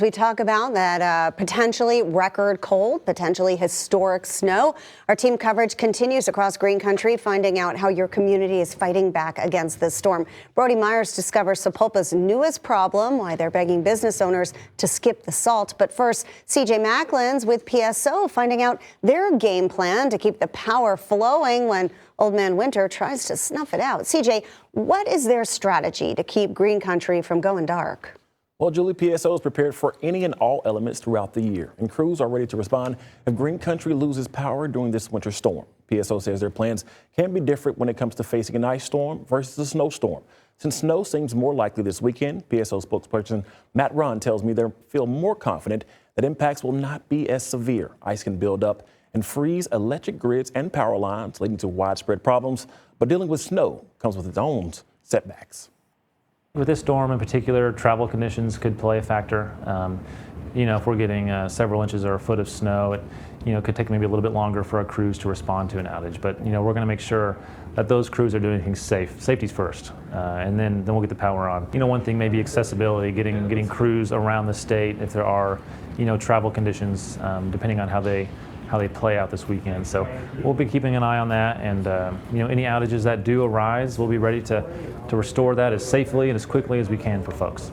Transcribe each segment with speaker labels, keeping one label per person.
Speaker 1: We talk about that potentially record cold, potentially historic snow. Our team coverage continues across Green Country, finding out how your community is fighting back against this storm. Brody Myers discovers Sapulpa's newest problem, why they're begging business owners to skip the salt. But first, CJ Macklin's with PSO, finding out their game plan to keep the power flowing when Old Man Winter tries to snuff it out. CJ, what is their strategy to keep Green Country from going dark?
Speaker 2: Well, Julie, PSO is prepared for any and all elements throughout the year, and crews are ready to respond if Green Country loses power during this winter storm. PSO says their plans can be different when it comes to facing an ice storm versus a snowstorm. Since snow seems more likely this weekend, PSO spokesperson Matt Runn tells me they feel more confident that impacts will not be as severe. Ice can build up and freeze electric grids and power lines, leading to widespread problems. But dealing with snow comes with its own setbacks.
Speaker 3: With this storm in particular, travel conditions could play a factor. If we're getting several inches or a foot of snow, it could take maybe a little bit longer for our crews to respond to an outage. But we're going to make sure that those crews are doing things safe. Safety's first, and then we'll get the power on. One thing may be accessibility, getting crews around the state if there are travel conditions, depending on how they play out this weekend. So we'll be keeping an eye on that, and any outages that do arise, we'll be ready to restore that as safely and as quickly as we can for folks.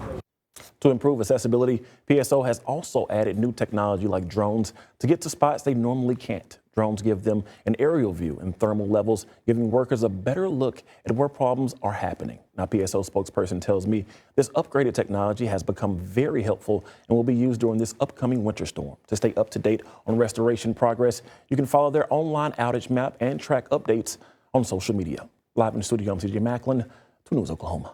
Speaker 2: To improve accessibility, PSO has also added new technology like drones to get to spots they normally can't. Drones give them an aerial view and thermal levels, giving workers a better look at where problems are happening. Now, PSO spokesperson tells me this upgraded technology has become very helpful and will be used during this upcoming winter storm. To stay up to date on restoration progress, you can follow their online outage map and track updates on social media. Live in the studio, I'm CJ Macklin, 2 News Oklahoma.